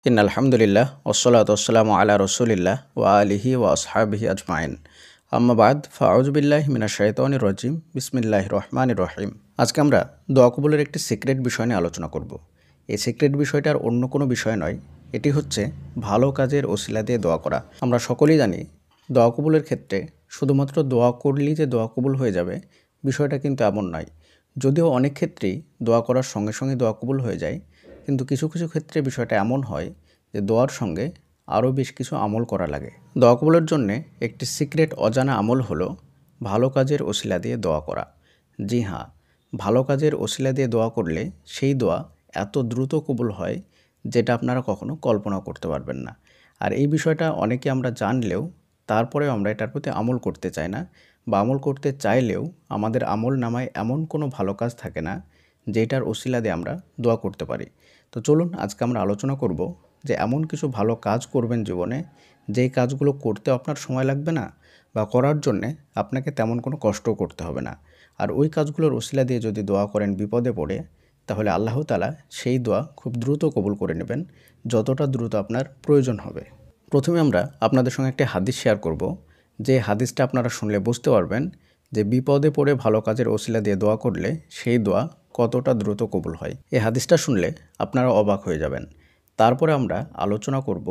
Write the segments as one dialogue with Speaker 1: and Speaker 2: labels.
Speaker 1: আলহামদুলিল্লাহ ওসলাত ওসালাম আলা রসুলিল্লাহ ওয়া আলিহি ওয়া আসহাবিহি আজমাইন আম্মা বাদ ফাউজুবিল্লাহি মিনাশ শাইতানির রাজিম বিসমিল্লাহির রহমানির রহিম। আজকে আমরা দোয়া কবুলের একটি সিক্রেট বিষয় নিয়ে আলোচনা করব। এই সিক্রেট বিষয়টা আর অন্য কোনো বিষয় নয়, এটি হচ্ছে ভালো কাজের ওসিলা দিয়ে দোয়া করা। আমরা সকলেই জানি দোয়া কবুলের ক্ষেত্রে শুধুমাত্র দোয়া করলেই যে দোয়া কবুল হয়ে যাবে বিষয়টা কিন্তু এমন নয়। যদিও অনেক ক্ষেত্রেই দোয়া করার সঙ্গে সঙ্গে দোয়া কবুল হয়ে যায়, কিন্তু কিছু কিছু ক্ষেত্রে বিষয়টা এমন হয় যে দোয়ার সঙ্গে আরও বেশ কিছু আমল করা লাগে। দোয়া কবুলের জন্যে একটি সিক্রেট অজানা আমল হলো ভালো কাজের ওসিলা দিয়ে দোয়া করা। জি হ্যাঁ, ভালো কাজের ওসিলা দিয়ে দোয়া করলে সেই দোয়া এত দ্রুত কবুল হয় যেটা আপনারা কখনো কল্পনা করতে পারবেন না। আর এই বিষয়টা অনেকে আমরা জানলেও তারপরেও আমরা এটার প্রতি আমল করতে চাই না, বা আমল করতে চাইলেও আমাদের আমল নামায় এমন কোনো ভালো কাজ থাকে না যেটার ওসিলা দিয়ে আমরা দোয়া করতে পারি। তো চলুন আজকে আমরা আলোচনা করব যে এমন কিছু ভালো কাজ করবেন জীবনে যেই কাজগুলো করতে আপনার সময় লাগবে না, বা করার জন্যে আপনাকে তেমন কোনো কষ্টও করতে হবে না। আর ওই কাজগুলোর ওসিলা দিয়ে যদি দোয়া করেন বিপদে পড়ে, তাহলে আল্লাহ তাআলা সেই দোয়া খুব দ্রুত কবুল করে নেবেন, যতটা দ্রুত আপনার প্রয়োজন হবে। প্রথমে আমরা আপনাদের সঙ্গে একটি হাদিস শেয়ার করব, যে হাদিসটা আপনারা শুনলে বুঝতে পারবেন যে বিপদে পড়ে ভালো কাজের ওসিলা দিয়ে দোয়া করলে সেই দোয়া কতটা দ্রুত কবুল হয়। এই হাদিসটা শুনলে আপনারা অবাক হয়ে যাবেন। তারপরে আমরা আলোচনা করব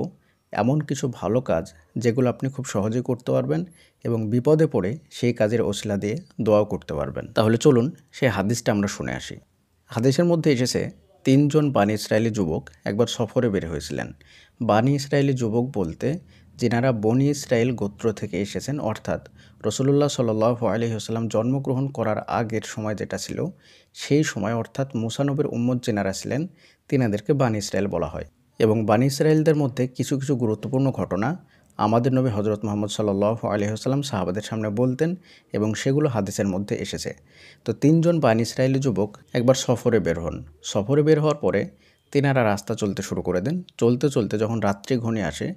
Speaker 1: এমন কিছু ভালো কাজ যেগুলো আপনি খুব সহজেই করতে পারবেন এবং বিপদে পড়ে সেই কাজের ওসিলা দিয়ে দোয়াও করতে পারবেন। তাহলে চলুন সেই হাদিসটা আমরা শুনে আসি। হাদিসের মধ্যে এসেছে, 3 জন বানি ইসরায়েলি যুবক একবার সফরে বের হয়েছিলেন। বানি ইসরায়েলি যুবক বলতে যিনারা বনি ইসরায়েল গোত্র থেকে এসেছেন, অর্থাৎ রাসূলুল্লাহ সাল্লাল্লাহু আলাইহি ওয়াসাল্লাম জন্মগ্রহণ করার আগের সময় যেটা ছিল সেই সময়, অর্থাৎ মুসা নবীর উম্মত যিনারা ছিলেন তিনাদেরকে বানি ইসরায়েল বলা হয়। এবং বানি ইসরায়েলদের মধ্যে কিছু কিছু গুরুত্বপূর্ণ ঘটনা আমাদের নবী হজরত মুহাম্মদ সাল্লাল্লাহু আলাইহি ওয়াসাল্লাম সাহাবাদের সামনে বলতেন এবং সেগুলো হাদিসের মধ্যে এসেছে। তো 3 জন বানি ইসরায়েলি যুবক একবার সফরে বের হন। সফরে বের হওয়ার পরে তিনারা রাস্তা চলতে শুরু করে দেন। চলতে চলতে যখন রাত্রি ঘনিয়ে আসে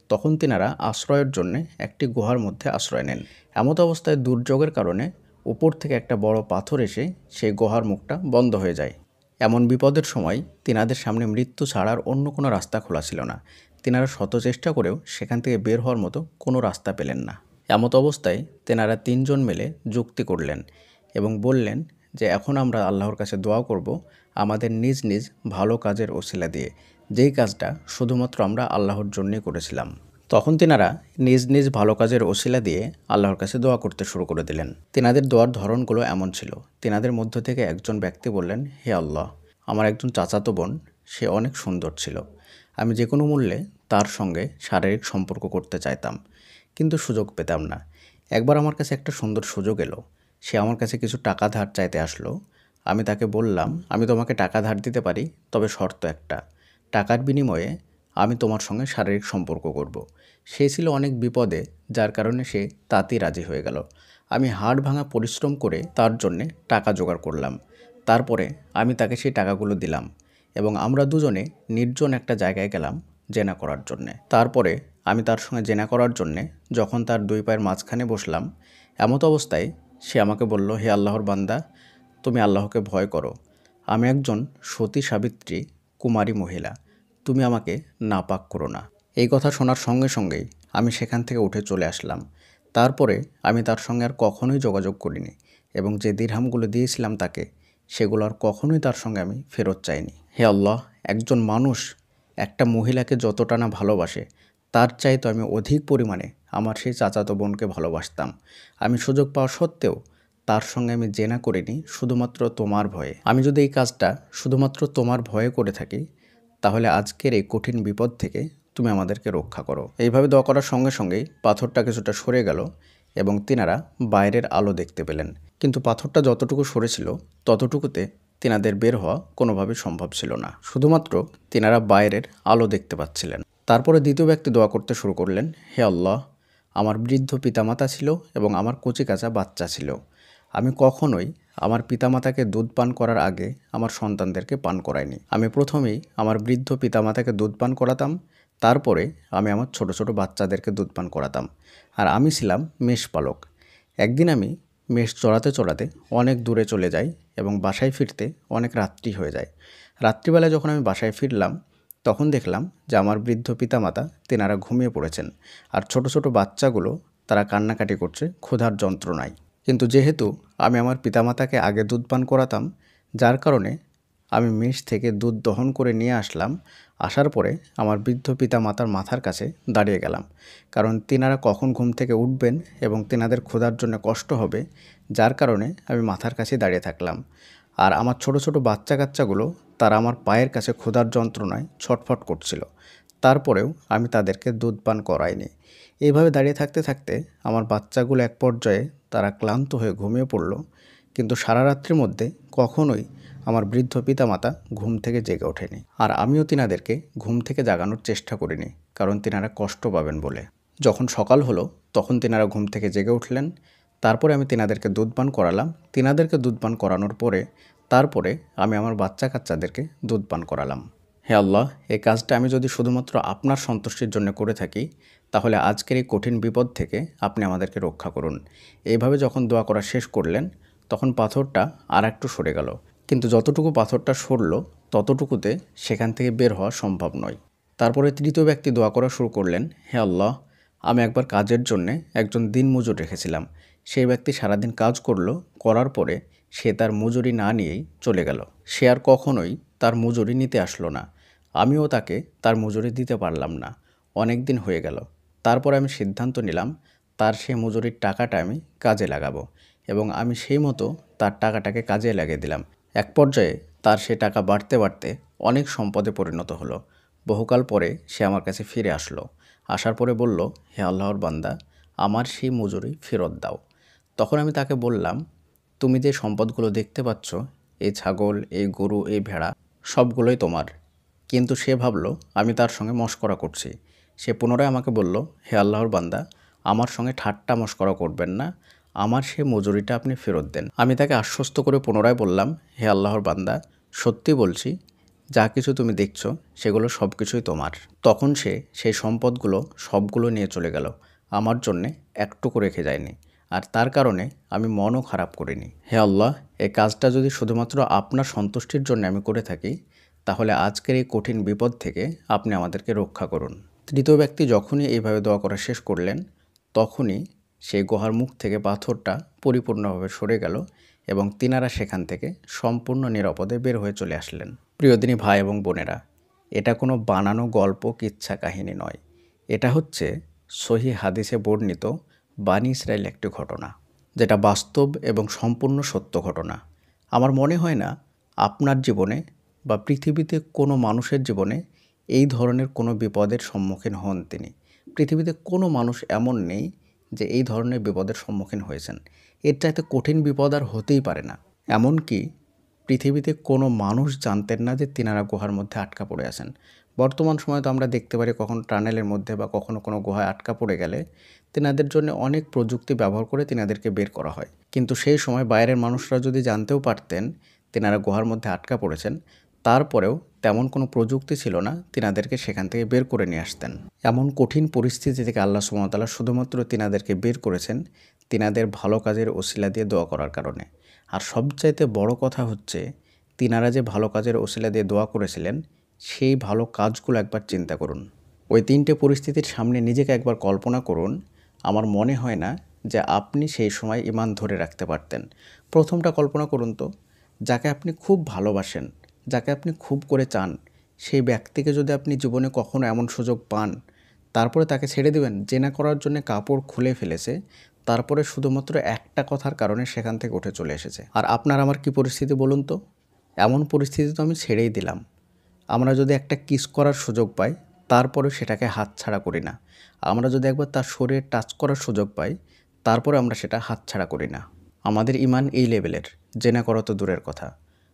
Speaker 1: তখন তিনারা আশ্রয়ের জন্যে একটি গুহার মধ্যে আশ্রয় নেন। এমত অবস্থায় দুর্যোগের কারণে উপর থেকে একটা বড় পাথর এসে সেই গুহার মুখটা বন্ধ হয়ে যায়। এমন বিপদের সময় তিনাদের সামনে মৃত্যু ছাড়ার অন্য কোনো রাস্তা খোলা ছিল না। তিনারা শত চেষ্টা করেও সেখান থেকে বের হওয়ার মতো কোনো রাস্তা পেলেন না। এমত অবস্থায় তেনারা 3 জন মিলে যুক্তি করলেন এবং বললেন যে এখন আমরা আল্লাহর কাছে দোয়া করব আমাদের নিজ নিজ ভালো কাজের ওসিলা দিয়ে, যেই কাজটা শুধুমাত্র আমরা আল্লাহর জন্যই করেছিলাম। তখন তিনারা নিজ নিজ ভালো কাজের ওসিলা দিয়ে আল্লাহর কাছে দোয়া করতে শুরু করে দিলেন। তিনাদের দোয়ার ধরনগুলো এমন ছিল। তিনাদের মধ্য থেকে একজন ব্যক্তি বললেন, হে আল্লাহ, আমার একজন চাচাতো বোন, সে অনেক সুন্দর ছিল। আমি যে কোনো মূল্যে তার সঙ্গে শারীরিক সম্পর্ক করতে চাইতাম, কিন্তু সুযোগ পেতাম না। একবার আমার কাছে একটা সুন্দর সুযোগ এলো। সে আমার কাছে কিছু টাকা ধার চাইতে আসলো। আমি তাকে বললাম, আমি তোমাকে টাকা ধার দিতে পারি, তবে শর্ত একটা, টাকার বিনিময়ে আমি তোমার সঙ্গে শারীরিক সম্পর্ক করব। সে ছিল অনেক বিপদে, যার কারণে সে তাতেই রাজি হয়ে গেল। আমি হাড় ভাঙা পরিশ্রম করে তার জন্যে টাকা জোগাড় করলাম। তারপরে আমি তাকে সেই টাকাগুলো দিলাম এবং আমরা দুজনে নির্জন একটা জায়গায় গেলাম জেনা করার জন্যে। তারপরে আমি তার সঙ্গে জেনা করার জন্যে যখন তার 2 পায়ের মাঝখানে বসলাম, এমত অবস্থায় সে আমাকে বলল, হে আল্লাহর বান্দা, তুমি আল্লাহকে ভয় করো। আমি একজন সতী সাবিত্রী কুমারী মহিলা, তুমি আমাকে নাপাক করো না। এই কথা শোনার সঙ্গে সঙ্গেই আমি সেখান থেকে উঠে চলে আসলাম। তারপরে আমি তার সঙ্গে আর কখনোই যোগাযোগ করিনি এবং যে দিরহামগুলো দিয়েছিলাম তাকে, সেগুলো আর কখনোই তার সঙ্গে আমি ফেরত চাইনি। হে আল্লাহ, একজন মানুষ একটা মহিলাকে যতটা না ভালোবাসে তার চাইতে আমি অধিক পরিমাণে আমার সেই চাচাতো বোনকে ভালোবাসতাম। আমি সুযোগ পাওয়া সত্ত্বেও তার সঙ্গে আমি জেনা করিনি শুধুমাত্র তোমার ভয়ে। আমি যদি এই কাজটা শুধুমাত্র তোমার ভয়ে করে থাকি, তাহলে আজকের এই কঠিন বিপদ থেকে তুমি আমাদেরকে রক্ষা করো। এইভাবে দোয়া করার সঙ্গে সঙ্গেই পাথরটা কিছুটা সরে গেল এবং তিনারা বাইরের আলো দেখতে পেলেন। কিন্তু পাথরটা যতটুকু সরেছিল ততটুকুতে তিনাদের বের হওয়া কোনোভাবেই সম্ভব ছিল না। শুধুমাত্র তিনারা বাইরের আলো দেখতে পাচ্ছিলেন। তারপরে দ্বিতীয় ব্যক্তি দোয়া করতে শুরু করলেন, হে আল্লাহ, আমার বৃদ্ধ পিতামাতা ছিল এবং আমার কচিকাঁচা বাচ্চা ছিল। আমি কখনোই আমার পিতামাতাকে দুধ পান করার আগে আমার সন্তানদেরকে পান করাইনি। আমি প্রথমেই আমার বৃদ্ধ পিতামাতাকে দুধ পান করাতাম, তারপরে আমি আমার ছোট ছোট বাচ্চাদেরকে দুধ পান করাতাম। আর আমি ছিলাম মেষপালক। একদিন আমি মেষ চড়াতে চড়াতে অনেক দূরে চলে যাই এবং বাসায় ফিরতে অনেক রাত্রি হয়ে যায়। রাত্রিবেলায় যখন আমি বাসায় ফিরলাম তখন দেখলাম যে আমার বৃদ্ধ পিতামাতা তেনারা ঘুমিয়ে পড়েছেন, আর ছোট ছোট বাচ্চাগুলো তারা কান্নাকাটি করছে ক্ষুধার যন্ত্রণায়। কিন্তু যেহেতু আমি আমার পিতামাতাকে আগে দুধ পান করাতাম, যার কারণে আমি মেষ থেকে দুধ দহন করে নিয়ে আসলাম। আসার পরে আমার বৃদ্ধ পিতামাতার মাথার কাছে দাঁড়িয়ে গেলাম, কারণ তিনারা কখন ঘুম থেকে উঠবেন এবং তেনাদের ক্ষুধার জন্য কষ্ট হবে, যার কারণে আমি মাথার কাছে দাঁড়িয়ে থাকলাম। আর আমার ছোট ছোট বাচ্চা কাচ্চাগুলো তারা আমার পায়ের কাছে ক্ষুধার যন্ত্রণায় ছটফট করছিল। তারপরেও আমি তাদেরকে দুধ পান করাইনি। এইভাবে দাঁড়িয়ে থাকতে থাকতে আমার বাচ্চাগুলো এক পর্যায়ে তারা ক্লান্ত হয়ে ঘুমিয়ে পড়ল। কিন্তু সারা রাত্রির মধ্যে কখনোই আমার বৃদ্ধ পিতামাতা ঘুম থেকে জেগে ওঠেনি, আর আমিও তিনাদেরকে ঘুম থেকে জাগানোর চেষ্টা করিনি, কারণ তিনারা কষ্ট পাবেন বলে। যখন সকাল হলো তখন তিনারা ঘুম থেকে জেগে উঠলেন। তারপরে আমি তিনাদেরকে দুধ পান করালাম। তিনাদেরকে দুধ পান করানোর পরে তারপরে আমি আমার বাচ্চা কাচ্চাদেরকে দুধ পান করালাম। হে আল্লাহ, এই কাজটা আমি যদি শুধুমাত্র আপনার সন্তুষ্টির জন্য করে থাকি, তাহলে আজকের এই কঠিন বিপদ থেকে আপনি আমাদেরকে রক্ষা করুন। এইভাবে যখন দোয়া করা শেষ করলেন, তখন পাথরটা আর একটু সরে গেল। কিন্তু যতটুকু পাথরটা সরল ততটুকুতে সেখান থেকে বের হওয়া সম্ভব নয়। তারপরে তৃতীয় ব্যক্তি দোয়া করা শুরু করলেন, হে আল্লাহ, আমি একবার কাজের জন্যে একজন দিনমজুর রেখেছিলাম। সেই ব্যক্তি সারাদিন কাজ করলো, করার পরে সে তার মজুরি না নিয়েই চলে গেল। সে আর কখনোই তার মজুরি নিতে আসলো না। আমিও তাকে তার মজুরি দিতে পারলাম না। অনেক দিন হয়ে গেল। তারপর আমি সিদ্ধান্ত নিলাম তার সেই মজুরির টাকাটা আমি কাজে লাগাবো, এবং আমি সেই মতো তার টাকাটাকে কাজে লাগিয়ে দিলাম। এক পর্যায়ে তার সে টাকা বাড়তে বাড়তে অনেক সম্পদে পরিণত হলো। বহুকাল পরে সে আমার কাছে ফিরে আসলো। আসার পরে বলল, হে আল্লাহর বান্দা, আমার সেই মজুরি ফেরত দাও। তখন আমি তাকে বললাম, তুমি যে সম্পদগুলো দেখতে পাচ্ছ, এই ছাগল, এই গরু, এই ভেড়া, সবগুলোই তোমার। কিন্তু সে ভাবলো আমি তার সঙ্গে মশকরা করছি। সে পুনরায় আমাকে বলল, হে আল্লাহর বান্দা, আমার সঙ্গে ঠাট্টা মশকরা করবেন না, আমার সে মজুরিটা আপনি ফেরত দেন। আমি তাকে আশ্বস্ত করে পুনরায় বললাম, হে আল্লাহর বান্দা, সত্যি বলছি, যা কিছু তুমি দেখছো সেগুলো সব কিছুই তোমার। তখন সে সেই সম্পদগুলো সবগুলো নিয়ে চলে গেল, আমার জন্যে একটুকু রেখে যায়নি। আর তার কারণে আমি মনও খারাপ করিনি। হে আল্লাহ, এই কাজটা যদি শুধুমাত্র আপনার সন্তুষ্টির জন্য আমি করে থাকি, তাহলে আজকের এই কঠিন বিপদ থেকে আপনি আমাদেরকে রক্ষা করুন। তৃতীয় ব্যক্তি যখনই এইভাবে দোয়া করা শেষ করলেন, তখনই সেই গুহার মুখ থেকে পাথরটা পরিপূর্ণভাবে সরে গেল এবং তিনারা সেখান থেকে সম্পূর্ণ নিরাপদে বের হয়ে চলে আসলেন। প্রিয়দিনী ভাই এবং বোনেরা, এটা কোনো বানানো গল্প কিচ্ছা কাহিনী নয়। এটা হচ্ছে সহিহ হাদিসে বর্ণিত বানী ইসরাইল একটি ঘটনা, যেটা বাস্তব এবং সম্পূর্ণ সত্য ঘটনা। আমার মনে হয় না আপনার জীবনে বা পৃথিবীতে কোনো মানুষের জীবনে এই ধরনের কোনো বিপদের সম্মুখীন হন তিনি। পৃথিবীতে কোনো মানুষ এমন নেই যে এই ধরনের বিপদের সম্মুখীন হয়েছেন। এর চাইতে কঠিন বিপদ আর হতেই পারে না। এমনকি পৃথিবীতে কোনো মানুষ জানতেন না যে তিনারা গুহার মধ্যে আটকা পড়ে আছেন। বর্তমান সময়ে তো আমরা দেখতে পারি কখনো টানেলের মধ্যে বা কখনো কোনো গুহায় আটকা পড়ে গেলে তিনাদের জন্য অনেক প্রযুক্তি ব্যবহার করে তিনাদেরকে বের করা হয়। কিন্তু সেই সময় বাইরের মানুষরা যদি জানতেও পারতেন তিনারা গুহার মধ্যে আটকা পড়েছেন, তারপরেও তেমন কোনো প্রযুক্তি ছিল না তিনাদেরকে সেখান থেকে বের করে নিয়ে আসতেন। এমন কঠিন পরিস্থিতি থেকে আল্লাহ সুবহানাহু ওয়া তাআলা শুধুমাত্র তিনাদেরকে বের করেছেন তিনাদের ভালো কাজের ওসিলা দিয়ে দোয়া করার কারণে। আর সবচাইতে বড় কথা হচ্ছে, তিনারা যে ভালো কাজের ওসিলা দিয়ে দোয়া করেছিলেন, সেই ভালো কাজগুলো একবার চিন্তা করুন। ওই তিনটে পরিস্থিতির সামনে নিজেকে একবার কল্পনা করুন। আমার মনে হয় না যে আপনি সেই সময় ঈমান ধরে রাখতে পারতেন। প্রথমটা কল্পনা করুন তো, যাকে আপনি খুব ভালোবাসেন, যাকে আপনি খুব করে চান, সেই ব্যক্তিকে যদি আপনি জীবনে কখনো এমন সুযোগ পান, তারপরে তাকে ছেড়ে দেবেন। জেনা করার জন্য কাপড় খুলে ফেলেছে, তারপরে শুধুমাত্র একটা কথার কারণে সেখান থেকে উঠে চলে এসেছে। আর আপনার আমার কি পরিস্থিতি বলুন তো? এমন পরিস্থিতি তো আমি ছেড়েই দিলাম। আমরা যদি একটা কিস করার সুযোগ পাই, তারপরে সেটাকে হাতছাড়া করি না। আমরা যদি একবার তার শরীরে টাচ করার সুযোগ পাই, তারপরে আমরা সেটা হাতছাড়া করি না। আমাদের ঈমান এই লেভেলের, জেনা করা তো দূরের কথা।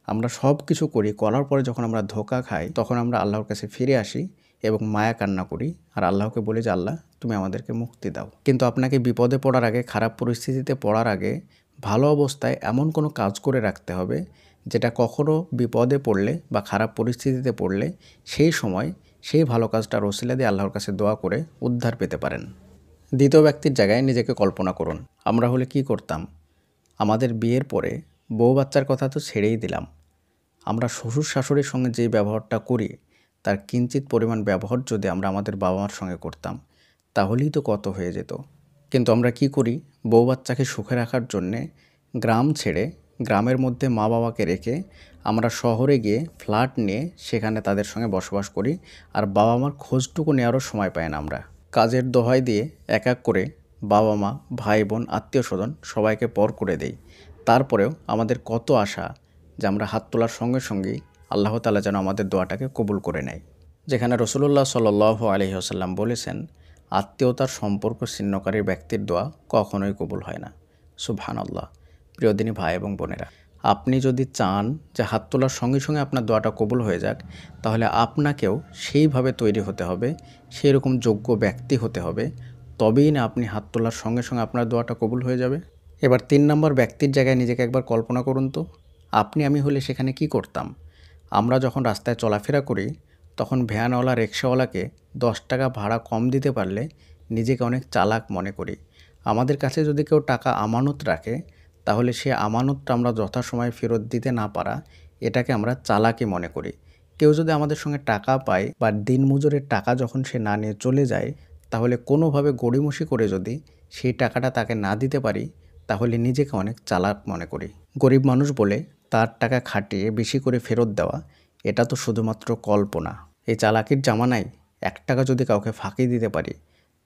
Speaker 1: আমরা সব কিছু করি, করার পরে যখন আমরা ধোঁকা খাই, তখন আমরা আল্লাহর কাছে ফিরে আসি এবং মায়া কান্না করি আর আল্লাহকে বলি যে, আল্লাহ তুমি আমাদেরকে মুক্তি দাও। কিন্তু আপনাকে বিপদে পড়ার আগে, খারাপ পরিস্থিতিতে পড়ার আগে ভালো অবস্থায় এমন কোনো কাজ করে রাখতে হবে, যেটা কখনো বিপদে পড়লে বা খারাপ পরিস্থিতিতে পড়লে সেই সময় সেই ভালো কাজটার ওসিলা দিয়ে আল্লাহর কাছে দোয়া করে উদ্ধার পেতে পারেন। দ্বিতীয় ব্যক্তির জায়গায় নিজেকে কল্পনা করুন। আমরা হলে কি করতাম? আমাদের বিয়ের পরে বউ বাচ্চার কথা তো ছেড়েই দিলাম, আমরা শ্বশুর শাশুড়ির সঙ্গে যে ব্যবহারটা করি, তার কিঞ্চিত পরিমাণ ব্যবহার যদি আমরা আমাদের বাবা মার সঙ্গে করতাম, তাহলেই তো কত হয়ে যেত। কিন্তু আমরা কি করি, বউ বাচ্চাকে সুখে রাখার জন্যে গ্রাম ছেড়ে, গ্রামের মধ্যে মা বাবাকে রেখে আমরা শহরে গিয়ে ফ্ল্যাট নিয়ে সেখানে তাদের সঙ্গে বসবাস করি, আর বাবা মার খোঁজটুকু নেওয়ারও সময় পাই না। আমরা কাজের দোহাই দিয়ে এক এক করে বাবা মা, ভাই বোন, আত্মীয় স্বজন সবাইকে পর করে দেই। তারপরেও আমাদের কত আশা যে আমরা হাত তোলার সঙ্গে সঙ্গেই আল্লাহ তাআলা যেন আমাদের দোয়াটাকে কবুল করে নেয়। যেখানে রাসূলুল্লাহ সাল্লাল্লাহু আলাইহি ওয়াসাল্লাম বলেছেন, আত্মীয়তার সম্পর্ক ছিন্নকারী ব্যক্তির দোয়া কখনোই কবুল হয় না। সুবহানাল্লাহ। প্রিয় দিনী ভাই এবং বোনেরা, আপনি যদি চান যে হাত তোলার সঙ্গে সঙ্গে আপনার দোয়াটা কবুল হয়ে যাক, তাহলে আপনাকেও সেইভাবে তৈরি হতে হবে, সেই রকম যোগ্য ব্যক্তি হতে হবে, তবেই না আপনি হাত তোলার সঙ্গে সঙ্গে আপনার দোয়াটা কবুল হয়ে যাবে। এবার ৩ নম্বর ব্যক্তির জায়গায় নিজেকে একবার কল্পনা করুন তো, আপনি আমি হলে সেখানে কি করতাম? আমরা যখন রাস্তায় চলাফেরা করি, তখন ভ্যানওয়ালা, রিকশাওয়ালাকে 10 টাকা ভাড়া কম দিতে পারলে নিজেকে অনেক চালাক মনে করি। আমাদের কাছে যদি কেউ টাকা আমানত রাখে, তাহলে সে আমানতটা আমরা যথাসময়ে ফেরত দিতে না পারা, এটাকে আমরা চালাকি মনে করি। কেউ যদি আমাদের সঙ্গে টাকা পায় বা দিনমজুরের টাকা যখন সে না নিয়ে চলে যায়, তাহলে কোনোভাবে গড়িমসি করে যদি সেই টাকাটা তাকে না দিতে পারি, তাহলে নিজেকে অনেক চালাক মনে করি। গরিব মানুষ বলে তার টাকা খাটিয়ে বেশি করে ফেরত দেওয়া, এটা তো শুধুমাত্র কল্পনা। এই চালাকির জামানায় 1 টাকা যদি কাউকে ফাঁকি দিতে পারি,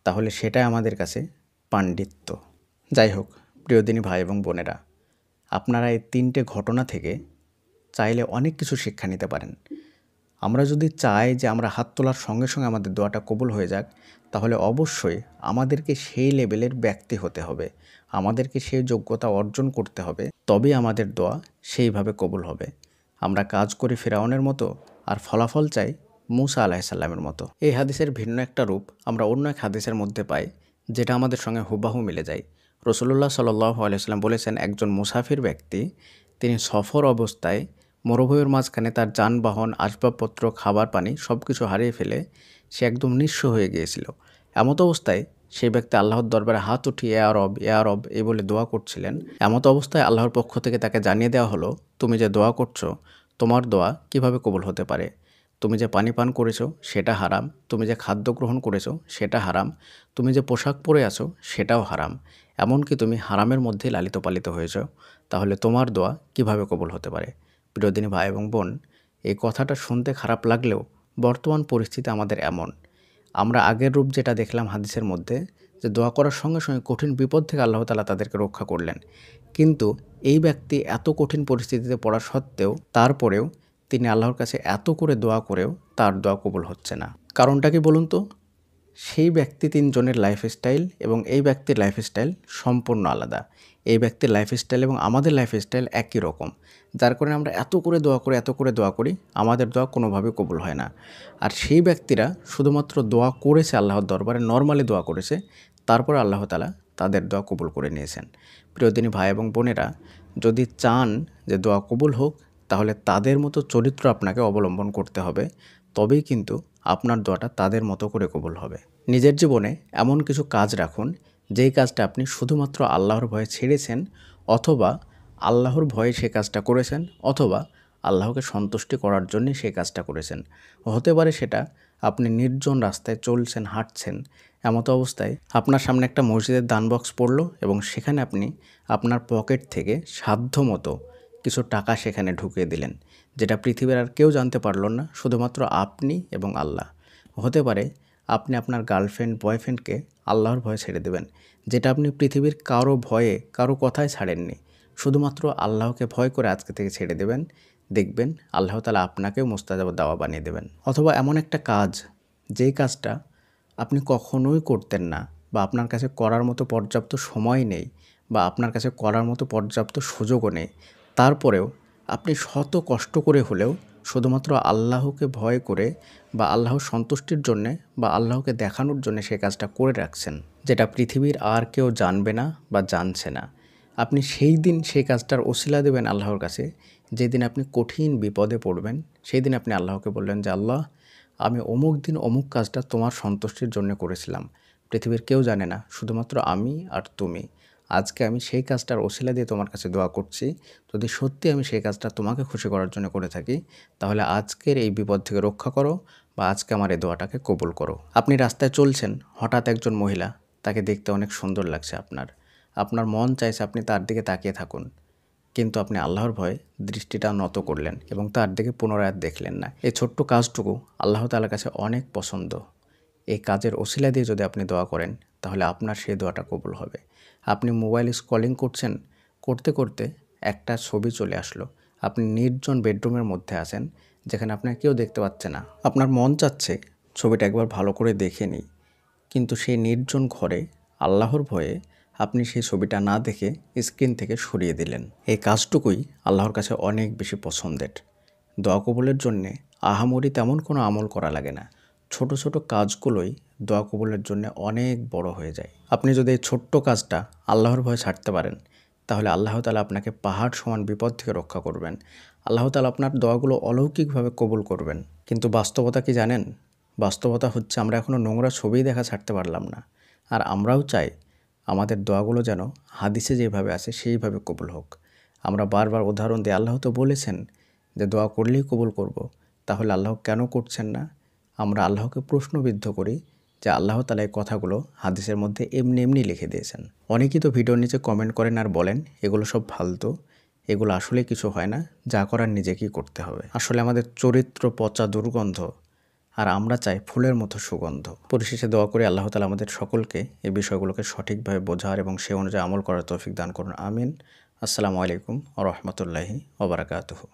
Speaker 1: তাহলে সেটাই আমাদের কাছে পাণ্ডিত্য। যাই হোক, প্রিয় দিনী ভাই এবং বোনেরা, আপনারা এই 3টে ঘটনা থেকে চাইলে অনেক কিছু শিক্ষা নিতে পারেন। আমরা যদি চাই যে আমরা হাত তোলার সঙ্গে সঙ্গে আমাদের দোয়াটা কবুল হয়ে যাক, তাহলে অবশ্যই আমাদেরকে সেই লেভেলের ব্যক্তি হতে হবে, আমাদেরকে সেই যোগ্যতা অর্জন করতে হবে, তবেই আমাদের দোয়া সেইভাবে কবুল হবে। আমরা কাজ করি ফিরআউনের মতো, আর ফলাফল চাই মূসা আলাইহিস সালামের মতো। এই হাদিসের ভিন্ন একটা রূপ আমরা অন্য এক হাদিসের মধ্যে পাই, যেটা আমাদের সঙ্গে হুবাহু মিলে যায়। রাসূলুল্লাহ সাল্লাল্লাহু আলাইহি ওয়াসাল্লাম বলেছেন, একজন মুসাফির ব্যক্তি, তিনি সফর অবস্থায় মরুভূমির মাঝখানে তার যানবাহন, আসবাবপত্র, খাবার পানি সব কিছু হারিয়ে ফেলে সে একদম নিঃস্ব হয়ে গিয়েছিল। এমত অবস্থায় সেই ব্যক্তি আল্লাহর দরবারে হাত উঠিয়ে ইয়া রব, ইয়া রব এই বলে দোয়া করছিলেন। এমত অবস্থায় আল্লাহর পক্ষ থেকে তাকে জানিয়ে দেওয়া হলো, তুমি যে দোয়া করছো, তোমার দোয়া কিভাবে কবুল হতে পারে? তুমি যে পানি পান করেছো সেটা হারাম, তুমি যে খাদ্য গ্রহণ করেছো সেটা হারাম, তুমি যে পোশাক পরে আছো সেটাও হারাম, এমনকি তুমি হারামের মধ্যেই লালিত পালিত হয়েছো, তাহলে তোমার দোয়া কিভাবে কবুল হতে পারে? প্রিয় দিনী ভাই এবং বোন, এই কথাটা শুনতে খারাপ লাগলেও বর্তমান পরিস্থিতি আমাদের এমন। আমরা আগের রূপ যেটা দেখলাম হাদিসের মধ্যে, যে দোয়া করার সঙ্গে সঙ্গে কঠিন বিপদ থেকে আল্লাহ তাআলা তাদেরকে রক্ষা করলেন, কিন্তু এই ব্যক্তি এত কঠিন পরিস্থিতিতে পড়া সত্ত্বেও, তারপরেও তিনি আল্লাহর কাছে এত করে দোয়া করেও তার দোয়া কবুল হচ্ছে না। কারণটা কি বলুন তো? সেই ব্যক্তি 3 জনের লাইফস্টাইল এবং এই ব্যক্তির লাইফস্টাইল সম্পূর্ণ আলাদা। এই ব্যক্তির লাইফস্টাইল এবং আমাদের লাইফস্টাইল একই রকম, যার কারণে আমরা এত করে দোয়া করি, এত করে দোয়া করি, আমাদের দোয়া কোনোভাবে কবুল হয় না। আর সেই ব্যক্তিরা শুধুমাত্র দোয়া করেছে আল্লাহর দরবারে, নর্মালি দোয়া করেছে, তারপর আল্লাহ তাআলা তাদের দোয়া কবুল করে নিয়েছেন। প্রিয় দিনী ভাই এবং বোনেরা, যদি চান যে দোয়া কবুল হোক, তাহলে তাদের মতো চরিত্র আপনাকে অবলম্বন করতে হবে, তবেই কিন্তু আপনার দোয়াটা তাদের মতো করে কবুল হবে। নিজের জীবনে এমন কিছু কাজ রাখুন, যেই কাজটা আপনি শুধুমাত্র আল্লাহর ভয়ে ছেড়েছেন, অথবা আল্লাহর ভয়ে সে কাজটা করেছেন, অথবা আল্লাহকে সন্তুষ্টি করার জন্যে সেই কাজটা করেছেন। হতে পারে সেটা আপনি নির্জন রাস্তায় চলছেন, হাঁটছেন, এমতো অবস্থায় আপনার সামনে একটা মসজিদের দান বক্স পড়লো এবং সেখানে আপনি আপনার পকেট থেকে সাধ্যমতো কিছু টাকা সেখানে ঢুকিয়ে দিলেন, যেটা পৃথিবীর আর কেউ জানতে পারল না, শুধুমাত্র আপনি এবং আল্লাহ। হতে পারে আপনি আপনার গার্লফ্রেন্ড, বয়ফ্রেন্ডকে আল্লাহর ভয়ে ছেড়ে দেবেন, যেটা আপনি পৃথিবীর কারো ভয়ে, কারো কথায় ছাড়েননি, শুধুমাত্র আল্লাহকে ভয় করে আজকে থেকে ছেড়ে দেবেন। দেখবেন আল্লাহ তাআলা আপনাকেও মুস্তাজাব দাওয়া বানিয়ে দেবেন। অথবা এমন একটা কাজ, যেই কাজটা আপনি কখনোই করতেন না, বা আপনার কাছে করার মতো পর্যাপ্ত সময় নেই, বা আপনার কাছে করার মতো পর্যাপ্ত সুযোগও নেই, তারপরেও আপনি শত কষ্ট করে হলেও শুধুমাত্র আল্লাহকে ভয় করে বা আল্লাহর সন্তুষ্টির জন্যে বা আল্লাহকে দেখানোর জন্যে সেই কাজটা করে রাখছেন, যেটা পৃথিবীর আর কেউ জানবে না বা জানছে না। আপনি সেই দিন সেই কাজটার ওসিলা দেবেন আল্লাহর কাছে, যেদিন আপনি কঠিন বিপদে পড়বেন, সেই দিন আপনি আল্লাহকে বললেন যে, আল্লাহ, আমি অমুক দিন অমুক কাজটা তোমার সন্তুষ্টির জন্য করেছিলাম, পৃথিবীর কেউ জানে না, শুধুমাত্র আমি আর তুমি। আজকে আমি সেই কাজটার ওসিলা দিয়ে তোমার কাছে দোয়া করছি, যদি সত্যি আমি সেই কাজটা তোমাকে খুশি করার জন্য করে থাকি, তাহলে আজকের এই বিপদ থেকে রক্ষা করো, বা আজকে আমার এই দোয়াটাকে কবুল করো। আপনি রাস্তায় চলছেন, হঠাৎ একজন মহিলা, তাকে দেখতে অনেক সুন্দর লাগছে আপনার মন চাইছে আপনি তার দিকে তাকিয়ে থাকুন, কিন্তু আপনি আল্লাহর ভয়ে দৃষ্টিটা নত করলেন এবং তার দিকে পুনরায় দেখলেন না। এই ছোট্ট কাজটুকু আল্লাহ তাআলার কাছে অনেক পছন্দ। এই কাজের ওসিলা দিয়ে যদি আপনি দোয়া করেন, তাহলে আপনার সেই দোয়াটা কবুল হবে। আপনি মোবাইল স্ক্রলিং করছেন, করতে করতে একটা ছবি চলে আসলো, আপনি নির্জন বেডরুমের মধ্যে আছেন, যেখানে আপনার কেউ দেখতে পাচ্ছে না। আপনার মন চাচ্ছে ছবিটা একবার ভালো করে দেখে নিই, কিন্তু সেই নির্জন ঘরে আল্লাহর ভয়ে আপনি সেই ছবিটা না দেখে স্ক্রিন থেকে সরিয়ে দিলেন। এই কাজটুকুই আল্লাহর কাছে অনেক বেশি পছন্দের। দোয়া কবুলের জন্যে আহামরি তেমন কোনো আমল করা লাগে না। ছোট ছোট কাজগুলোই দোয়া কবুলের জন্য অনেক বড় হয়ে যায়। আপনি যদি এই ছোট্ট কাজটা আল্লাহর ভয়ে ছাড়তে পারেন, তাহলে আল্লাহ তাআলা আপনাকে পাহাড় সমান বিপদ থেকে রক্ষা করবেন। আল্লাহ তাআলা আপনার দোয়াগুলো অলৌকিকভাবে কবুল করবেন। কিন্তু বাস্তবতা কি জানেন? বাস্তবতা হচ্ছে আমরা এখনও নোংরা ছবিই দেখা ছাড়তে পারলাম না। আর আমরাও চাই আমাদের দোয়াগুলো যেন হাদিসে যেভাবে আছে সেইভাবে কবুল হোক। আমরা বারবার উদাহরণ দিই, আল্লাহ তো বলেছেন যে দোয়া করলেই কবুল করব, তাহলে আল্লাহ কেন করছেন না? আমরা আল্লাহকে প্রশ্নবিদ্ধ করি যে আল্লাহ তাআলা এই কথাগুলো হাদিসের মধ্যে এমনি এমনি লিখে দিয়েছেন। অনেকেই তো ভিডিওর নিচে কমেন্ট করেন আর বলেন এগুলো সব ফালতু, এগুলো আসলে কিছু হয় না, যা করার নিজেকেই করতে হবে। আসলে আমাদের চরিত্র পচা দুর্গন্ধ, আর আমরা চাই ফুলের মতো সুগন্ধ। পরিশেষে দোয়া করে আল্লাহ তাআলা আমাদের সকলকে এই বিষয়গুলোকে সঠিকভাবে বোঝার এবং সে অনুযায়ী আমল করার তৌফিক দান করুন। আমিন। আসসালামু আলাইকুম ওয়া রাহমাতুল্লাহি ওয়া বারাকাতুহু।